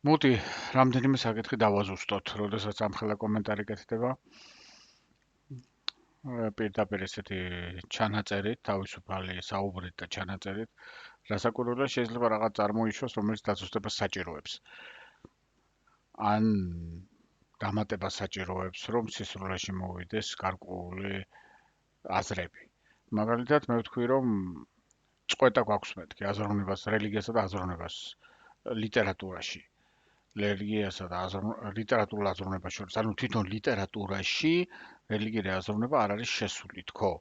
მოდი, რამდენიმე საკითხი დავაზუსტოთ, როდესაც ამხელა კომენტარი გეთდება. პირდაპირ ესეთი ჩანაწერით, თავისუფალი საუბრით და ჩანაწერით, რასაკვირველია შეიძლება რაღაც წარმოიშვას, რომელიც დაზუსტებას საჭიროებს. ან დამატებას საჭიროებს, რომ სისრულეში მოვიდეს გარკვეული აზრები. მაგალითად, მე ვთქვი, რომ წყვეტა გვაქვს მეთქი აზროვნებას, რელიგიასა და აზროვნებას ლიტერატურაში. რელიგიასა და ლიტერატურულ აზროვნებას შორის, ანუ თვითონ ლიტერატურაში რელიგიური აზროვნება არ არის შესული, თქო.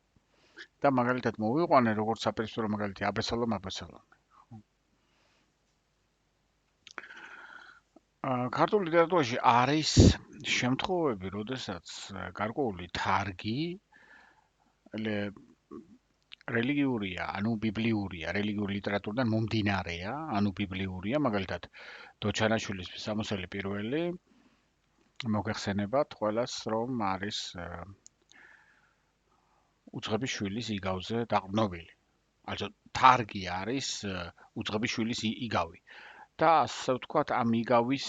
და მაგალითად მოვიყვანე როგორც საპირისპირო მაგალითი აბესალომ. ქართულ ლიტერატურაში არის შემთხვევები, როდესაც გარკვეული თარგი რელიგიურია, ანუ ბიბლიურია, რელიგიური ლიტერატურიდან მომდინარეა, ანუ ბიბლიურია, მაგალითად დოჩანაშვილის სამოსელი პირველი მოგეხსენებათ ყველას, რომ არის უძღების შვილის იგავზე დაყრდნობილი. Also თარგი არის უძღების შვილის იგავი. და ასე ვთქვათ, ამ იგავის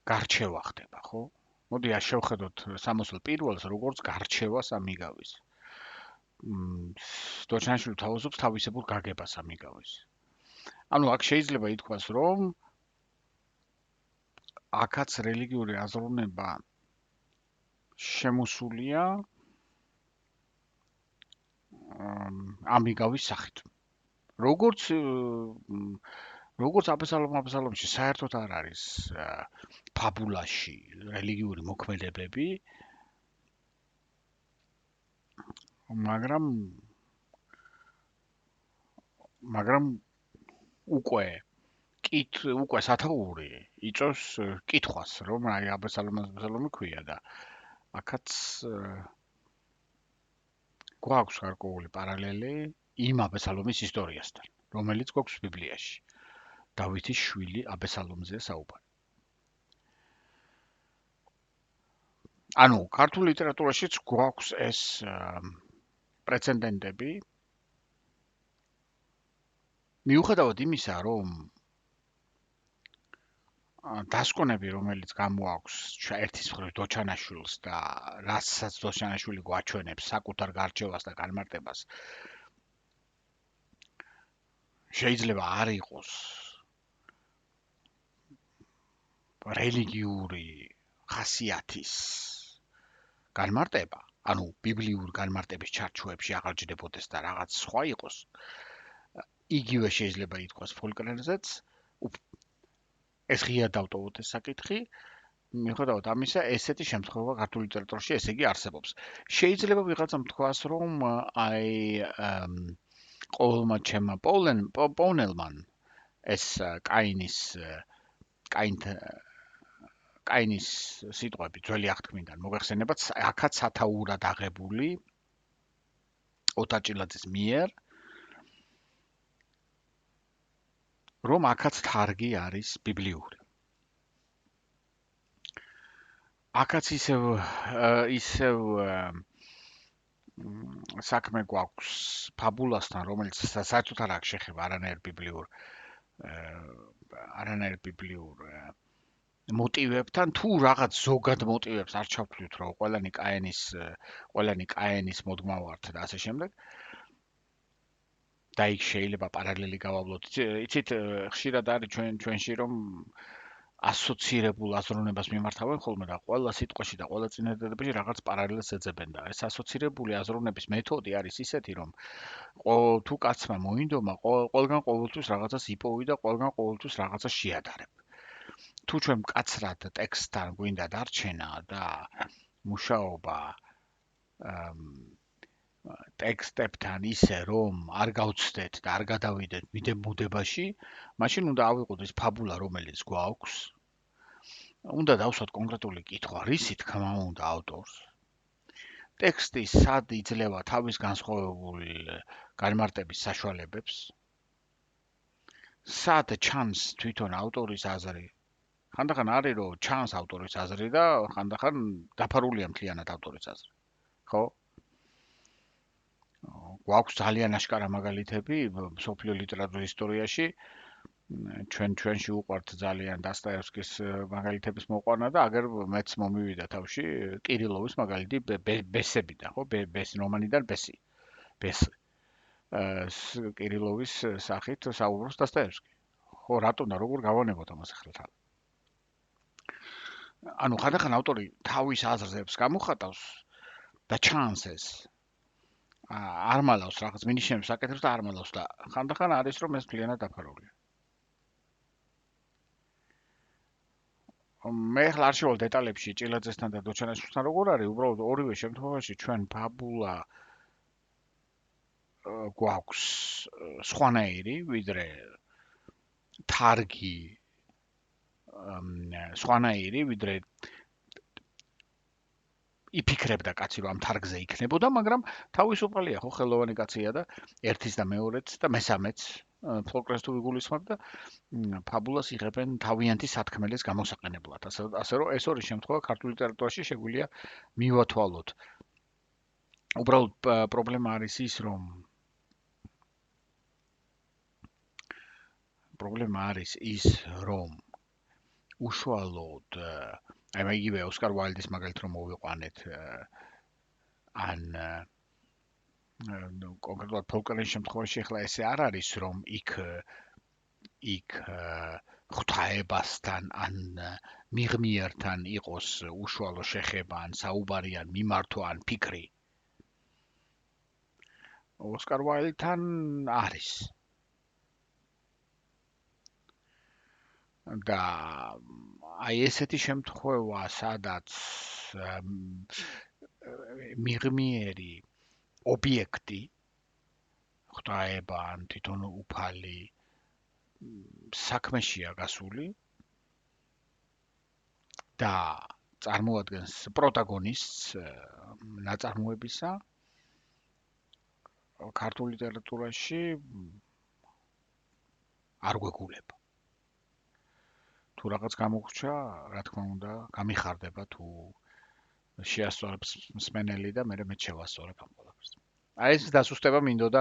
გარჩევა ხდება, ხო? მოდი ας შევხედოთ სამოსელ პირველს, როგორც გარჩევას ამ იგავის. დოჩანაშვილი თავაზობს თავისებურ გაგებას ამ იგავის. ანუ აქ შეიძლება ითქვას, რომ აქაც რელიგიური აზროვნება შემოსულია ამ იგავის სახით. როგორც აბესალომში საერთოდ არ არის ფაბულაში რელიგიური მოქმედებები, მაგრამ უკვე სათაური იწევს კითხვას, რომ აი აბესალომი ქვია და აქაც გვაქვს გარკვეული პარალელი იმ აბესალომის ისტორიასთან, რომელიც გვაქვს ბიბლიაში. დავითის შვილი აბესალომზე საუბარი. ანუ ქართულ ლიტერატურაშიც გვაქვს ეს პრეცედენტები. მიუხედავად იმისა, რომ დასკვნები, რომელიც გამოაქვს ერთის მხრივ დოჩანაშვილს და რასაც დოჩანაშვილი გვაჩვენებს საკუთარ გარჩევას და განმარტებას, შეიძლება არ იყოს რელიგიური ხასიათის განმარტება, ანუ ბიბლიურ განმარტების ჩარჩოებში აღარ ჯდებოდეს და რაღაც სხვა იყოს. იგივე შეიძლება ითქვას ფოლკლორზეც, ეს ღია დავტოვოთ ეს საკითხი, მიუხედავად ამისა, ესეთი შემთხვევა ქართულ ლიტერატურაში ესე იგი არსებობს. შეიძლება ვიღაცამ თქვას, რომ აი ყოველმა ჩემმა პოვნელმან ეს კაინის სიტყვები ძველი აღთქმიდან მოგეხსენებათ, აქაც სათაურად აღებული ოტაჭილაძის მიერ, რომ აქაც თარგი არის ბიბლიური. აქაც ისევ საქმე გვაქვს ფაბულასთან, რომელიც საერთოდ არ აქვს შეხება არანაირ ბიბლიურ მოტივებთან, თუ რაღაც ზოგად მოტივებს არ ჩავთვლით, რომ ყველანი კაენის მოდგმავართ და ასე შემდეგ. და იქ შეიძლება პარალელი გავავლოთ. იცით, ხშირად არის ჩვენში რომ ასოცირებულ აზროვნებას მიმართავენ ხოლმე და ყველა სიტყვაში და ყველა წინადადებაში რაღაც პარალელს ეძებენ და ეს ასოცირებული აზროვნების მეთოდი არის ისეთი, რომ თუ კაცმა მოინდომა, ყველგან ყოველთვის რაღაცას იპოვი და ყველგან ყოველთვის რაღაცას შეადარებ. თუ ჩვენ მკაცრად ტექსტთან გვინდა დარჩენა და მუშაობა ტექსტებთან ისე, რომ არ გავცდეთ და არ გადავიდეთ მიდემოდებაში, მაშინ უნდა ავიღოთ ეს ფაბულა, რომელიც გვაქვს. უნდა დავსვათ კონკრეტული კითხვა, რისი თქმა უნდა ავტორს. ტექსტი სად იძლევა თავის განსხვავებული განმარტების საშუალებებს? სად ჩანს თვითონ ავტორის აზრი? ხანდახან არის, რომ ჩანს ავტორის აზრი და ხანდახან დაფარულია მთლიანად ავტორის აზრი. ხო? გვაქვს ძალიან აშკარა მაგალითები მსოფლიო ლიტერატურის ისტორიაში, ჩვენში უყვართ ძალიან დასტაევსკის მაგალითების მოყვანა და აგერ მეც მომივიდა თავში კირილოვის მაგალითი ბესებიდან, ხო? ბესი რომანიდან ბესი. ბესი. კირილოვის სახით საუბრობს დასტაევსკი. ხო, რატომ და როგორ გავანებოთ ამას ახლა თან? ანუ ხანდახან ავტორი თავის აზრებს გამოხატავს და ჩანს ეს. არ მალავს რაღაც მინიშნებს აკეთებს და არ მალავს და ხანდახან არის რომ ეს ძალიანად დაფარულია. მე ხლა არ შევალ დეტალებში ჭილაძესთან და დოჩანაშვილთან როგორ არის, უბრალოდ ორივე შემთხვევაში ჩვენ ფაბულა გვაქვს სხვანაირი, ვიდრე თარგი სხვანაირი, ვიდრე იფიქრებდა კაცი რომ ამ თარგზე იქნებოდა, მაგრამ თავისუფალია ხო ხელოვანი კაცია და ერთის და მეორეც და მესამეც ფოლკლორს თუ ვიგულისხმებ და ფაბულას იღებენ თავიანთი სათქმელის გამოსაყენებლად. ასე რომ ეს ორი შემთხვევა ქართულ ლიტერატურაში შეგვიძლია მივათვალოთ. უბრალოდ პრობლემა არის ის, რომ უშუალოდ აი იგივე ოსკარ უაილდის მაგალითად რომ მოვიყვანეთ ან კონკრეტულად ფოლკლორის შემთხვევაში ახლა ესე არ არის რომ იქ ღვთაებასთან ან მიღმიერთან იყოს უშუალო შეხება ან საუბარი ან მიმართვა ან ფიქრი ოსკარ უაილდთან არის და აი ესეთი შემთხვევა სადაც მიღმიერი ობიექტი ღვთაება ან თვითონ უფალი საქმეშია გასული და წარმოადგენს პროტაგონისტს ნაწარმოებისა ქართულ ლიტერატურაში არ გვეგულება თუ რაღაც გამოგვჭა, რა თქმა უნდა, გამიხარდება თუ შეასწორებს მსმენელი და მე მეც შევასწორებ ამ ყველაფერს. აი ეს დასუსტება მინდოდა,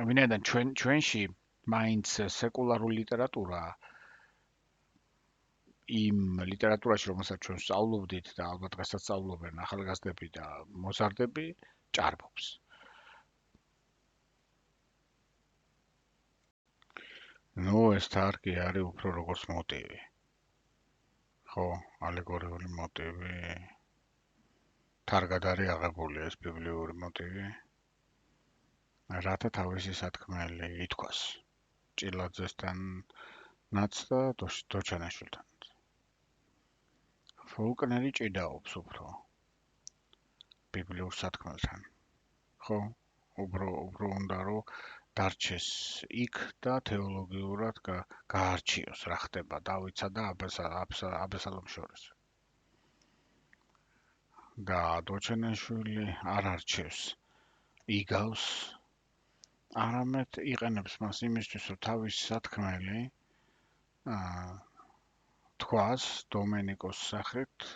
ვინაიდან ჩვენში მაინც სეკულარული ლიტერატურა იმ ლიტერატურაში, რომელსაც ჩვენ სწავლობდით და ალბათ დღესაც სწავლობენ ახალგაზრდები და მოზარდები, ჭარბობს. ნუ ეს თარგი არის უფრო როგორც მოტივი. ხო, ალეგორიული მოტივი. თარგად არის აღებული ეს ბიბლიური მოტივი. რათა თავისი სათქმელი ითქვას. ჭილაძესთანაც და დოჩანაშვილთანაც. ფოლკნერი ჭიდაობს უფრო. ბიბლიურ სათქმელთან. ხო, უფრო უნდა რომ დარჩეს იქ და თეოლოგიურად გაარჩიოს რა ხდება დავითსა და აბესალომს შორის. და დოჩანაშვილი არ არჩევს იგავს არამედ იყენებს მას იმისთვის რომ თავის სათქმელი თქვას დომენიკოს სახით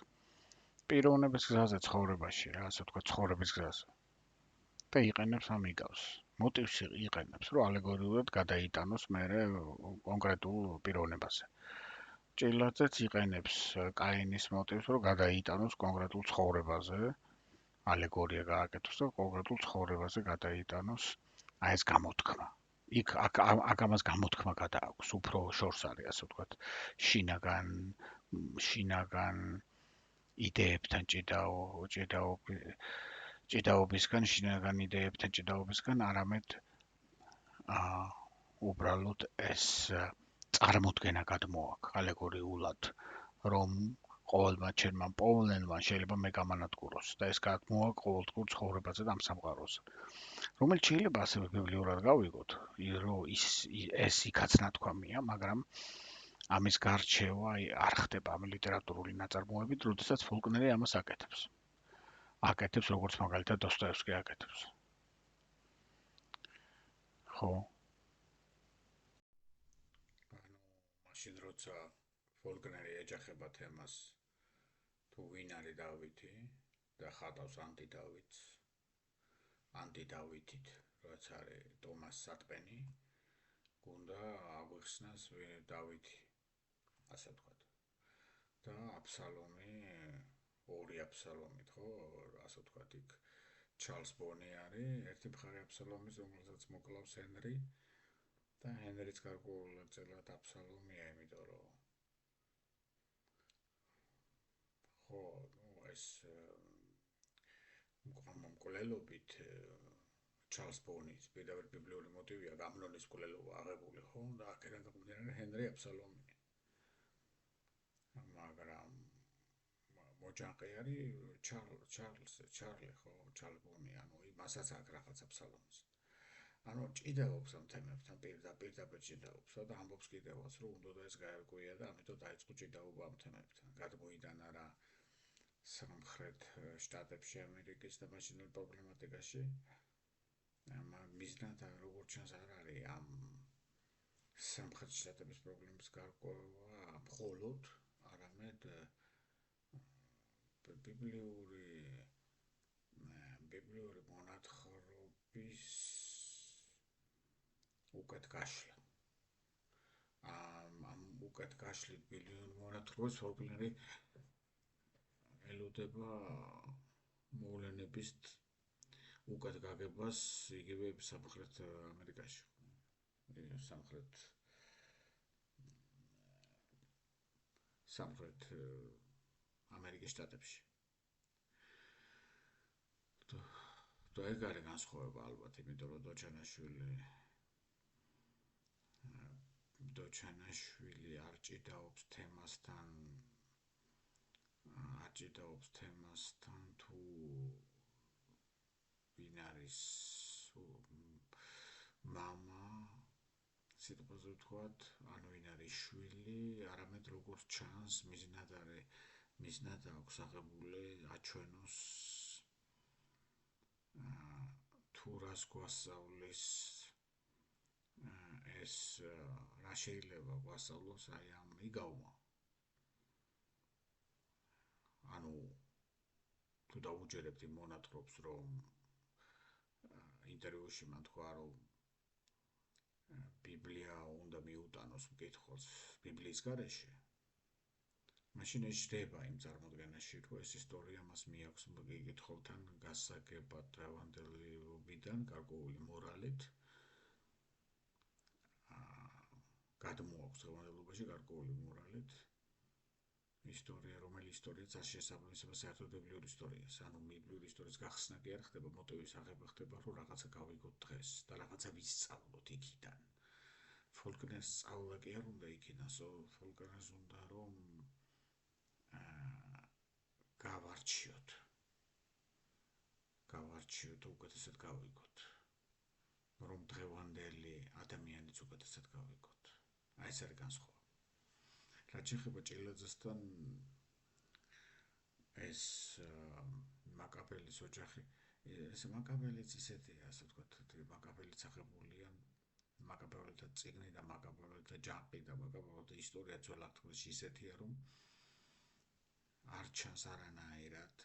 პიროვნების გზაზე ცხოვრებაში რა ასე ვთქვა ცხოვრების გზაზე და იყენებს ამ იგავს მოტივს იყენებს, რომ ალეგორიულად გადაიტანოს მერე კონკრეტულ პიროვნებაზე. ჭილაძეც იყენებს კაინის მოტივს, რომ გადაიტანოს კონკრეტულ ცხოვრებაზე, ალეგორია გააკეთოს და კონკრეტულ ცხოვრებაზე გადაიტანოს აი ეს გამოთქმა. იქ ამას გამოთქმა გადააქვს, უფრო შორს არის, ასე ვთქვათ, შინაგან იდეებთან ჭიდაობისგან, შინაგან იდეებთან ჭიდაობისგან, არამედ უბრალოდ ეს წარმოდგენა გადმოაქვს ალეგორიულად, რომ ყოველმა ჩემმა პოვლენმა შეიძლება მე გამანადგუროს და ეს გადმოაქვს ყოველდღიურ ცხოვრებაზე და ამ სამყაროზე. რომელიც შეიძლება ასევე ბიბლიურად გავიგოთ, რომ ეს იქაც ნათქვამია, მაგრამ ამის გარჩევა არ ხდება ამ ლიტერატურული ნაწარმოებით, როდესაც ფოლკნერი ამას აკეთებს. აკეთებს როგორც მაგალითად დოსტოევსკი აკეთებს. ხო. მაშინ როცა ფოლკნერი ეჯახება თემას თუ ვინ არის დავითი და ხატავს ანტიდავითით, რაც არის ტომას სატყენი, გუნდა აგვიხსნას დავითი, ასე ვთქვათ. და აბსალომი, ორი აბსალომით, ხო, ასე ვთქვათ, იქ ჩარლს ბონი არის, ერთი მხარე აბსალომის, რომელსაც მოკლავს ჰენრი და ჰენრიც გარკვეულწილად აბსალომია, იმიტომ რომ ხო, ну ეს მკვლელობით ჩარლს ბონის პირდაპირ ბიბლიური მოტივია გამნონის მკვლელობა აღებული, ხო? და აქედან გამომდინარე ჰენრი აბსალომი. მაგრამ მოჯანყი არის ჩარლი, ხო, ჩარლბონი, ანუ მასაც აქვს რაღაც აბსალომს. ანუ ჭიდაობს ამ თემებთან, პირდაპირ ჭიდაობს და ამბობს კიდევაც, რომ უნდა ეს გაერკვია და ამიტომ დაიწყო ჭიდაობა ამ თემებთან. გადმოიტანა რა სამხრეთ შტატებში ამერიკის და მაშინვე პრობლემატიკაში. მიზნად როგორც ჩანს არ არის ამ სამხრეთ შტატების პრობლემის გარკვევა მხოლოდ, არამედ ბიბლიური მონათხრობის უკეთ გაშლა. ამ უკეთ გაშლით ბიბლიური მონათხრობის პრობლემები ელოდება მოვლენების უკეთ გაგებას იგივე სამხრეთ ამერიკაში. სამხრეთ ამერიკის შტატებში. და ეგ არის განსხვავება ალბათ, იმიტომ რომ დოჩანაშვილი არ ჭიდაობს თემასთან თუ ვინ არის მამა, სიტყვაზე ვთქვათ, ანუ ვინ არის შვილი, არამედ როგორც ჩანს, მიზნად აქვს აღებული აჩვენოს თუ რას გვასწავლის ეს რა შეიძლება გვასწავლოს აი ამ იგავმა. ანუ თუ დაუჯერებთ იმ მონათხრობს, რომ ინტერვიუში მან თქვა, რომ ბიბლია უნდა მიუტანოს მკითხველს ბიბლიის გარეშე, მაშინ ეს ჯდება იმ წარმოდგენაში, რომ ეს ისტორია მას მიაქვს მკითხველთან გასაგებად დღევანდელობიდან გარკვეული მორალით, გადმოაქვს დღევანდელობაში გარკვეული მორალით ისტორია, რომელი ისტორიაც არ შესაბამისება საერთოდ ბიბლიური ისტორიას. ანუ ბიბლიური ისტორიის გახსნა კი არ ხდება, მოტივის აღება ხდება, რომ რაღაცა გავიგოთ დღეს და რაღაცა ვისწავლოთ იქიდან. ფოლკნერს სწავლა კი არ უნდა იქიდან, ფოლკნერს უნდა რომ გავარჩიოთ უკეთესად გავიგოთ. რომ დღევანდელი ადამიანიც უკეთესად გავიგოთ. აი ეს არის განსხვავება. რაც შეეხება ჭილაძესთან ეს მაკაბელის ოჯახი, ეს მაკაბელიც ისეთია, ასე ვთქვათ, მაკაბელიც აღებულია მაკაბეელთა წიგნი და მაკაბეელთა ჯაყი და მაკაბეელთა ისტორია ძველ აღთქმაში ისეთია, რომ არ ჩანს არანაირად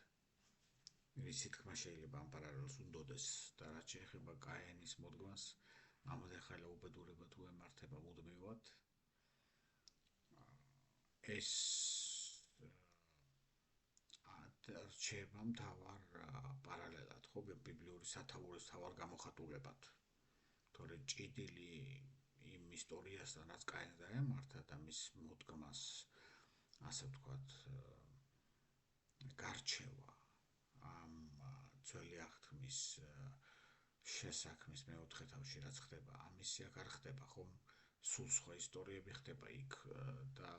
რისი თქმა შეიძლება ამ პარალელს უნდოდეს და რაც შეეხება კაენის მოდგმას, ამაზე ხალა უბედურება თუ ემართება მუდმივად, ეს რჩება მთავარ პარალელად, ხო, ბიბლიური სათაურის მთავარ გამოხატულებად. თორე ჭიდილი იმ ისტორიასთან, რაც კაინს დაემართა და მის მოდგმას, ასე ვთქვათ, გარჩევა ამ ძველი აღთქმის შესაქმის მეოთხე თავში რაც ხდება, ამისი აქ არ ხდება, ხომ? სულ სხვა ისტორიები ხდება იქ და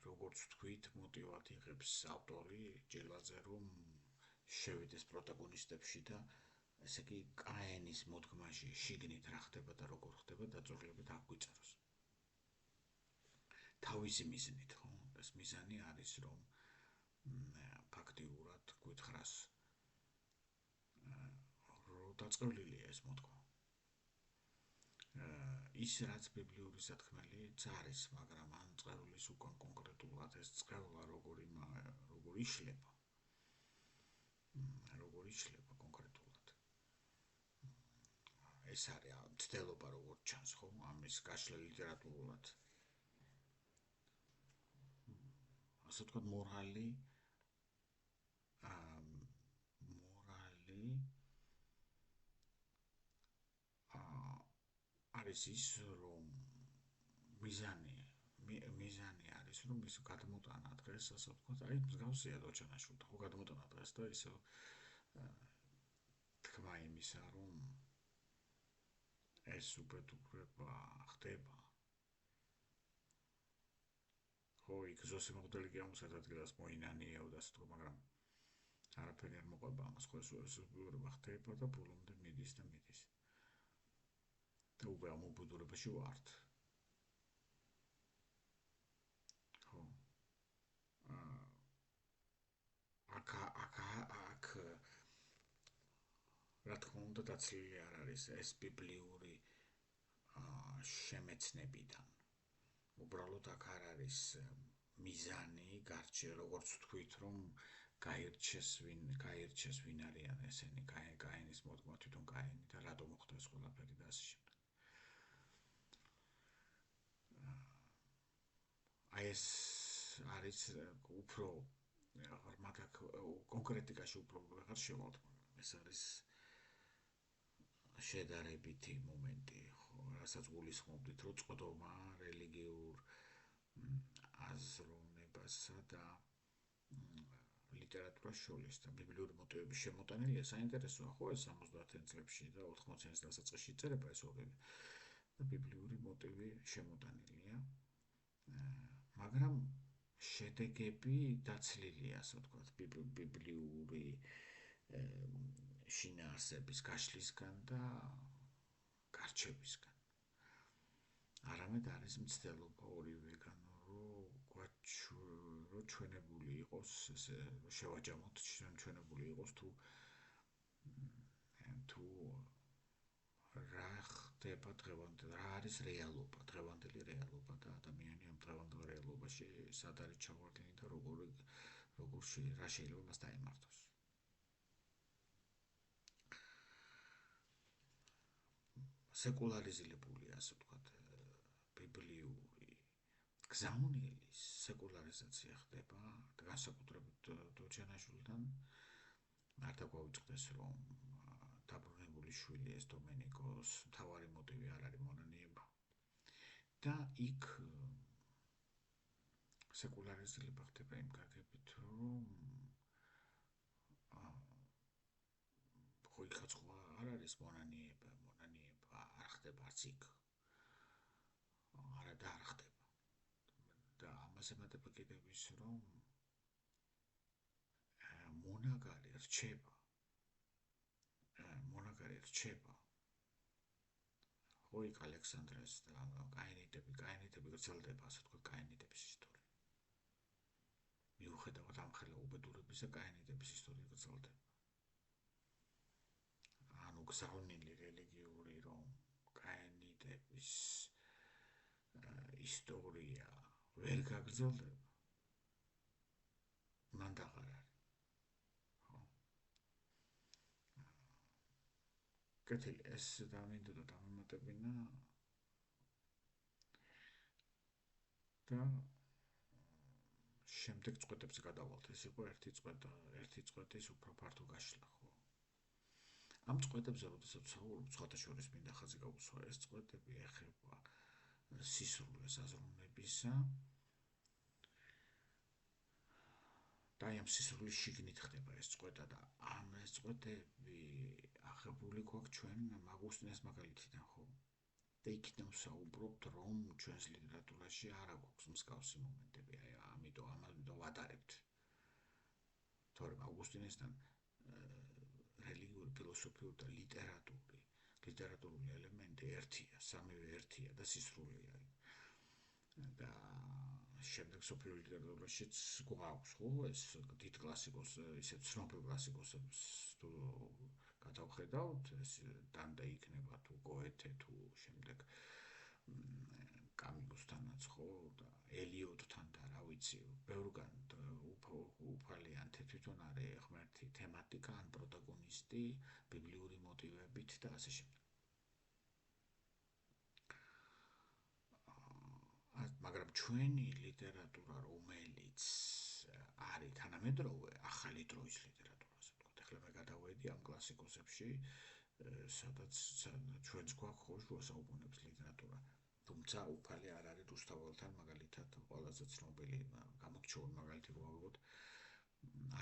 როგორც ვთქვით, მოტივად იღებს ავტორი ჭილაძე, რომ შევიდეს პროტაგონისტებში და ესე იგი კაენის მოდგმაში შიგნით რა ხდება და როგორ ხდება დაწვრილებით აღგვიწეროს. თავისი მიზნით, ხო? ეს მიზანი არის, რომ ფაქტიურად გითხრას რომ დაწყევლილია ეს მოდგმა. ის რაც ბიბლიური სათქმელიც არის, მაგრამ ამ წყევლის უკან კონკრეტულად ეს წყევლა როგორ იშლება კონკრეტულად. ეს არის მცდელობა როგორც ჩანს, ხო? ამის გაშლა ლიტერატურულად. ასე ვთქვათ, მორალი არის ის, რომ მიზანი არის, რომ ის გადმოტანა დღეს, ასე ვთქვათ, აი მსგავსია დოჩანაშვილთან, ხო გადმოტანა დღეს და ისე თქმა იმისა, რომ ეს უბედურება ხდება. ხო, იქ ზოსი მღვდელი კი ამას ადგილას მოინანიებდა, ასე თქო, მაგრამ არაფერი არ მოყვება ამას, ხო ეს უბედურება ხდება და ბოლომდე მიდის და მიდის. და უკვე ამ უბედურებაში ვართ. ხო. აქ რა თქმა უნდა დაცლილი არ არის ეს ბიბლიური შემეცნებიდან. უბრალოდ აქ არ არის მიზანი გარჩე, როგორც ვთქვით, რომ გაირჩეს ვინ არიან ესენი, გაენის მოდგმა თვითონ გაენი და რატომ მოხდა ეს ყველაფერი და ასე შემდეგ. აი ეს არის უფრო მათ აქ კონკრეტიკაში უფრო ვეღარ შევალთ, მაგრამ ეს არის შედარებითი მომენტი, ხო, რასაც გულისხმობდით, რომ წოდომა რელიგიურ აზროვნებასა და ლიტერატურას შორის და ბიბლიური მოტივების შემოტანილია საინტერესოა, ხო, ეს 70-იან წლებში და 80-იან დასაწყისში წერება ეს ორივე და ბიბლიური მოტივი შემოტანილია, მაგრამ შედეგები დაცლილია, ასე ვთქვათ, ბიბლიური შინაარსების გაშლისგან და გარჩევისგან. არამედ არის მცდელობა ორივეგან, რომ ჩვენებული იყოს, ესე შევაჯამოთ, ჩვენებული იყოს თუ რა ხდება დღევანდელ, რა არის რეალობა, დღევანდელი რეალობა და ადამიანი ამ დღევანდელ რეალობაში სად არის ჩავარდნილი და რა შეიძლება მას დაემართოს. სეკულარიზირებული, ასე ვთქვათ, ბიბლიური გზავნილის სეკულარიზაცია ხდება და განსაკუთრებით დოჩანაშვილთან არ დაგვაუწყდეს, რომ დაბრუნებული შვილი ეს დომენიკოს მთავარი მოტივი არ არის მონანიება და იქ სეკულარიზება ხდება იმ გაგებით, რომ ხო იქაც ხო არ არის მონანიება არ ხდება არც იქ. არა და არ ხდება. და ამას ემატება კიდევ ის, რომ მონაგარი რჩება. ხო იქ ალექსანდრეს და კაინიტები გრძელდება, ასე ვთქვათ, კაინიტების ისტორია. მიუხედავად ამხელა უბედურებისა, კაინიტების ისტორია გრძელდება. ანუ გზავნილი რელიგიური, რომ კაინიტების ისტორია ვერ გაგრძელდება, მანდაღარ არის. ხო. კეთილი, ეს დამინდოდა დამემატებინა და შემდეგ წვეტებზე გადავალთ. ეს იყო ერთი წვეტის უფრო ფართო გაშლა, ხო? ამ წვეტებზე, როდესაც ვსაუბრობ, სხვათა შორის მინდა ხაზი გავუსვა, ეს წვეტები ეხება სისრულეს აზროვნებისა და ამ სისრულის შიგნით ხდება ეს წვეტა და ამ ეს წვეტები აღებული გვაქვს ჩვენ მაგუსტინეს მაგალითიდან, ხო? და იქიდან ვსაუბრობთ, რომ ჩვენს ლიტერატურაში არ აქვს მსგავსი მომენტები, ამიტომ ვატარებთ. თორემ ავგუსტინესთან რელიგიური, ფილოსოფიური და ლიტერატურული ელემენტი ერთია, სამივე ერთია და სისრულეა. და შემდეგ სოფლიო ლიტერატურაშიც გვაქვს, ხო, ეს დიდ კლასიკოს, ისეთ ცნობილ კლასიკოსებს თუ გადავხედავთ, ეს დანტე იქნება თუ გოეთე თუ შემდეგ კამიუსთანაც, ხო, და ელიოტთან და რა ვიცი, ბევრგან უფალიან თვითონ არის ღმერთი თემატიკა ან პროტაგონისტი ბიბლიური მოტივებით და ასე შემდეგ. ჩვენი ლიტერატურა, რომელიც არის თანამედროვე, ახალი დროის ლიტერატურა, ასე ვთქვათ. ეხლა მე გადავედი ამ კლასიკოსებში, სადაც ჩვენც გვაქვს ხო შუა საუკუნეების ლიტერატურა. თუმცა უფალი არ არის რუსთაველთან მაგალითად ყველაზე ცნობილი გამორჩეული მაგალითი რო ავიღოთ,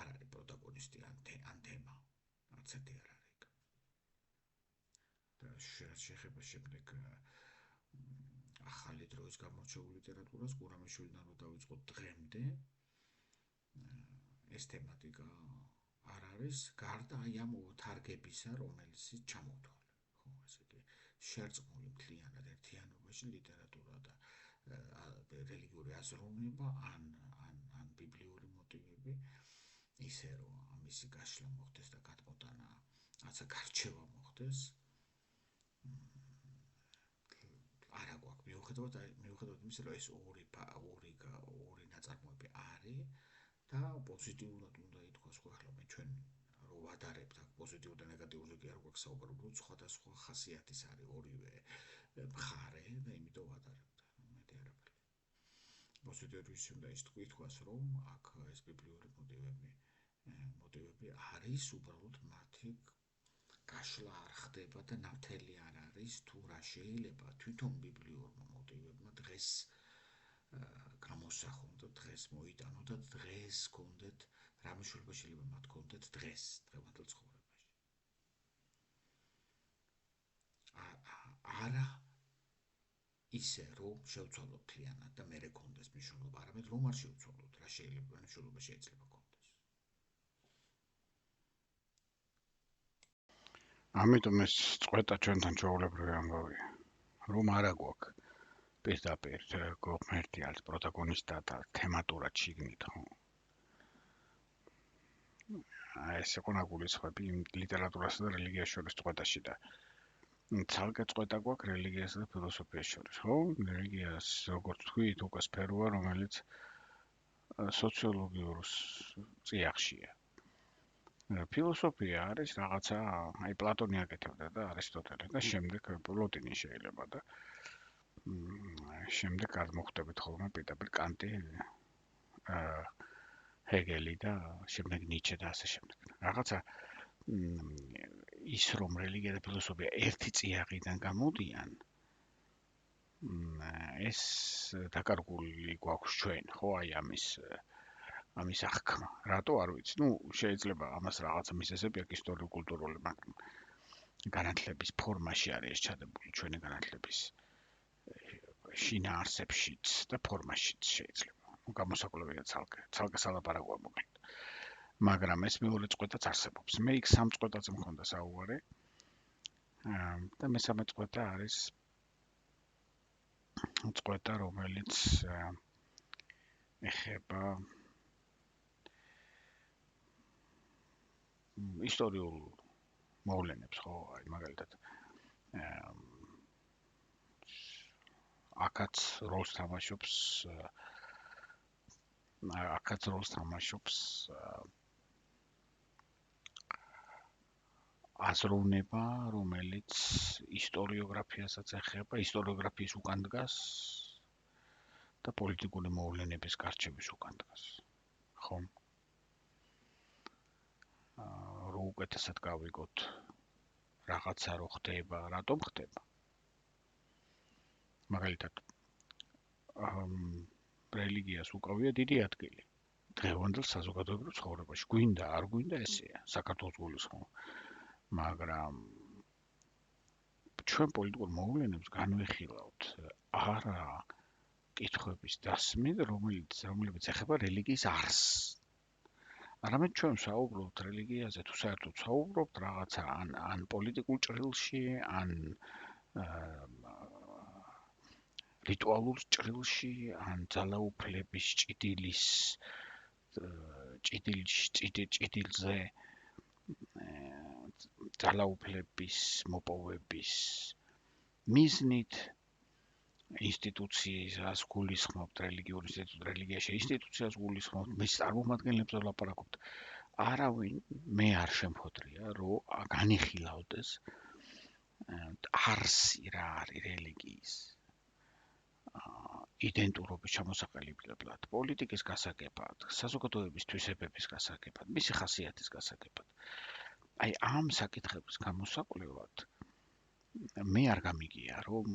არ არის პროტაგონისტი ან თემა. არც ერთი არ არის. და შეხება შემდეგ ახალი დროის გამორჩეულ ლიტერატურას, გურამიშვილიდან რო დავიწყოთ დღემდე, ეს თემატიკა არ არის, გარდა აი ამ თარგებისა, რომელიც ჩამოთვალე. ხო, ესე იგი, შერწყმული მთლიანად ერთიანობაში ლიტერატურა და რელიგიური აზროვნება ან ბიბლიური მოტივები, ისე რომ მისი გაშლა მოხდეს და გადმოტანა, რაცა გარჩევა მოხდეს, არა გვაქვს. მიუხედავად იმისა, რომ ეს ორი ნაწარმოები არის და პოზიტიურად უნდა ითქვას, ხო, ახლა მე ჩვენ რო ვადარებთ აქ პოზიტიურ და ნეგატიურზე კი არ გვაქვს საუბარი, უბრალოდ სხვადასხვა ხასიათის არის ორივე მხარე და იმიტომ ვადარებთ. მეტი არაფერი. პოზიტიურში უნდა ითქვას, რომ აქ ეს ბიბლიური მოტივები არის, უბრალოდ მათი გაშლა არ ხდება და ნათელი არ არის, თუ რა შეიძლება თვითონ ბიბლიურმა მოტივებმა დღეს გამოსახონ და დღეს მოიტანო და დღეს გქონდეთ რა მეშვეობა შეიძლება მათ გქონდეთ დღეს, დღევანდელ ცხოვრებაში. არა ისე რომ შევცვალოთ მთლიანად და მერე გქონდეს მნიშვნელობა, არამედ რომ არ შევცვალოთ, რა შეიძლება მნიშვნელობა შეიძლება გქონდეს. ამიტომ ეს წყვეტა ჩვენთან ჩვეულებრივი ამბავია, რომ არა გვაქვს პირდაპირ ღმერთი არის პროტაგონისტად და თემატურად შიგნით, ხო? ეს იყო ნაგულისხმები იმ ლიტერატურასა და რელიგიას შორის წყვეტაში და ცალკე წყვეტა გვაქვს რელიგიასა და ფილოსოფიას შორის, ხო? რელიგიას როგორც თქვით, უკვე სფეროა, რომელიც სოციოლოგიურ წიაღშია. ფილოსოფია არის რაღაცა, აი პლატონი აკეთებდა და არისტოტელე და შემდეგ პლოტინი შეიძლება და შემდეგ გადმოხვდებით ხოლმე პირდაპირ კანტი, ჰეგელი და შემდეგ ნიჩე და ასე შემდეგ. რაღაცა ის რომ რელიგია და ფილოსოფია ერთი წიაღიდან გამოდიან, ეს დაკარგული გვაქვს ჩვენ, ხო, აი ამის აღქმა. რატო არ ვიცი? ნუ შეიძლება ამას რაღაცა მიზეზები აქვს ისტორიულ-კულტურული, მაგრამ განათლების ფორმაში არის ეს ჩადებული ჩვენი განათლების შინაარსებშიც და ფორმაშიც შეიძლება. გამოსაკლებია ცალკე სალაპარაკოა მოკლედ. მაგრამ ეს მეორე წყვეტაც არსებობს. მე იქ სამ წყვეტაზე მქონდა საუბარი. და მესამე წყვეტა არის წყვეტა, რომელიც ეხება ისტორიულ მოვლენებს, ხო, აი მაგალითად აქაც როლს თამაშობს აზროვნება, რომელიც ისტორიოგრაფიასაც ეხება, ისტორიოგრაფიის უკან დგას და პოლიტიკური მოვლენების გარჩევის უკან დგას. ხო? რო უკეთესად გავიგოთ რაღაცა რო ხდება, რატომ ხდება? მაგალითად, რელიგიას უკავია დიდი ადგილი. დღევანდელ საზოგადოებრივ ცხოვრებაში გვინდა, არ გვინდა ესეა, საქართველოს გულისხმობ. მაგრამ ჩვენ პოლიტიკურ მოვლენებს განვიხილავთ არა კითხვების დასმით, რომლებიც ეხება რელიგიის არსს. არამედ ჩვენ საუბრობთ რელიგიაზე, თუ საერთოდ საუბრობთ რაღაცა ან პოლიტიკურ ჭრილში, ან რიტუალურ ჭრილში, ან ძალაუფლების ჭიდილზე ძალაუფლების მოპოვების მიზნით ინსტიტუციას გულისხმობთ, რელიგიურ ინსტიტუტს, რელიგიაში ინსტიტუციას გულისხმობთ, მის წარმომადგენლებს ვლაპარაკობთ. არავინ მე არ შემფოთრია, რომ განიხილავდეს არსი რა არის რელიგიის. იდენტურობის ჩამოსაყალიბებლად, პოლიტიკის გასაგებად, საზოგადოების თვისებების გასაგებად, მისი ხასიათის გასაგებად. აი ამ საკითხების გამოსაკვლევად მე არ გამიგია, რომ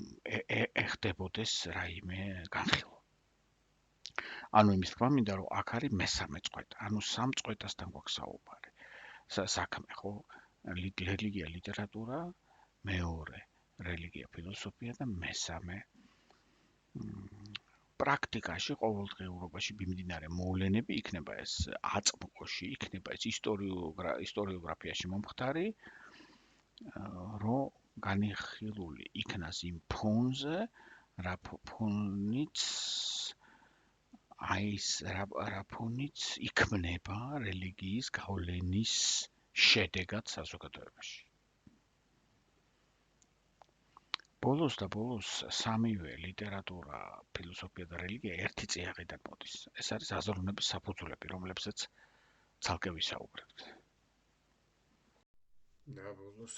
ეხდებოდეს რაიმე განხილვა. ანუ იმის თქმა მინდა, რომ აქ არის მესამე წყვეტა, ანუ სამ წყვეტასთან გვაქვს საუბარი. საქმე ხო, რელიგია, ლიტერატურა, მეორე რელიგია, ფილოსოფია და მესამე პრაქტიკაში, ყოველდღიურობაში მიმდინარე მოვლენები იქნება ეს აწმყოში, იქნება ეს ისტორიოგრაფიაში მომხდარი, რომ განიხილული იქნას იმ ფონზე, რა ფონიც იქმნება რელიგიის გავლენის შედეგად საზოგადოებაში. ბოლოს და ბოლოს სამივე ლიტერატურა, ფილოსოფია და რელიგია ერთი წიაღიდან მოდის. ეს არის აზროვნების საფუძვლები, რომლებსაც ცალკე ვისაუბრებთ. და ბოლოს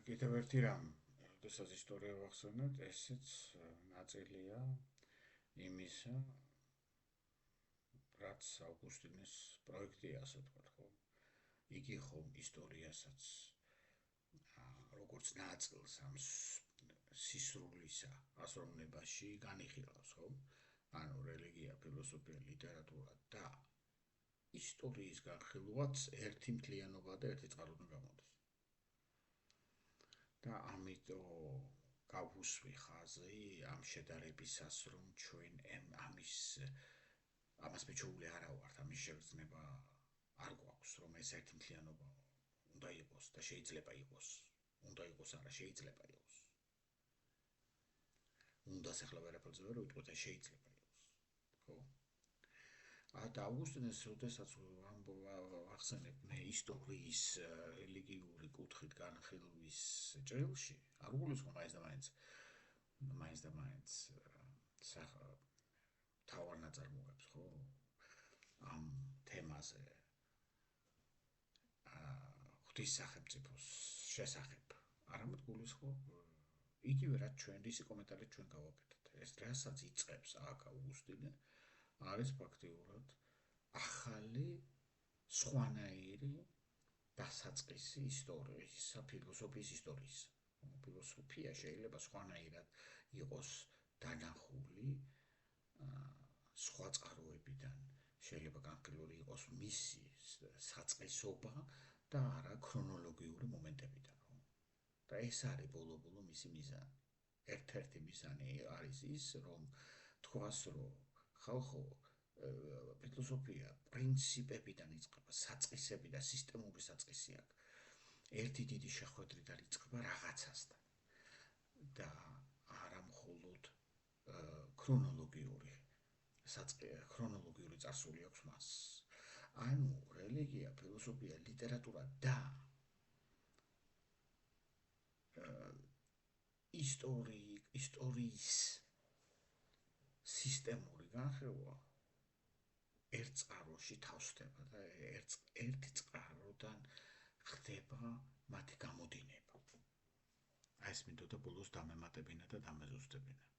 კიდევ ერთი რამ, როდესაც ისტორია ვახსენებთ, ესეც ნაწილია იმისა, რაც ავგუსტინეს პროექტია, ასე ვთქვათ, ხო? იგი ხომ ისტორიასაც როგორც ნაწილს ამ სისრულისა აზროვნებაში განიხილავს, ხო? ანუ რელიგია, ფილოსოფია, ლიტერატურა და ისტორიის განხილვაც ერთი მთლიანობა და ერთი წყაროა გამოდის. და ამიტომ გავუსვი ხაზი ამ შედარებისას, რომ ჩვენ ამას მეჩვეული არა ვართ, ამის შეგრძნება არ გვაქვს, რომ ეს ერთი მთლიანობა უნდა იყოს და შეიძლება იყოს. უნდა იყოს არა, შეიძლება იყოს. უნდა ახლა ვერაფერზე ვერ ვიტყვით, შეიძლება იყოს. ხო? და ავგუსტინეს როდესაც ვახსენებ მე ისტორიის რელიგიური კუთხით განხილვის ჭრილში, არ გულისხმობ მაინც და მაინც თავარ ნაწარმოებს, ხო? ამ თემაზე ღვთის სახელმწიფოს შესახებ. არამედ გულისხმობ იგივე რაც ჩვენ ისი კომენტარით ჩვენ გავაკეთეთ. ეს რასაც იწყებს აქ ავგუსტინე არის ფაქტიურად ახალი სხვანაირი დასაწყისი ისტორიის, ფილოსოფიის ისტორიის. ფილოსოფია შეიძლება სხვანაირად იყოს დანახული სხვა წყაროებიდან, შეიძლება განხილული იყოს მისი საწყისობა და არა ქრონოლოგიური მომენტებიდან. და ეს არის ბოლო-ბოლო მისი მიზანი. ერთ-ერთი მიზანი არის ის, რომ თქვას, რომ ხალხო ფილოსოფია პრინციპებიდან იწყება, საწყისები და სისტემური საწყისი აქვს. ერთი დიდი შეხვედრიდან იწყება რაღაცასთან. და არა მხოლოდ ქრონოლოგიური წარსული აქვს მას. ანუ რელიგია, ფილოსოფია, ლიტერატურა და ისტორიის სისტემური განხილვა ერთ წყაროში თავსდება და ერთი წყაროდან ხდება მათი გამოდინება. ეს მინდოდა ბოლოს დამემატებინა და დამეზუსტებინა.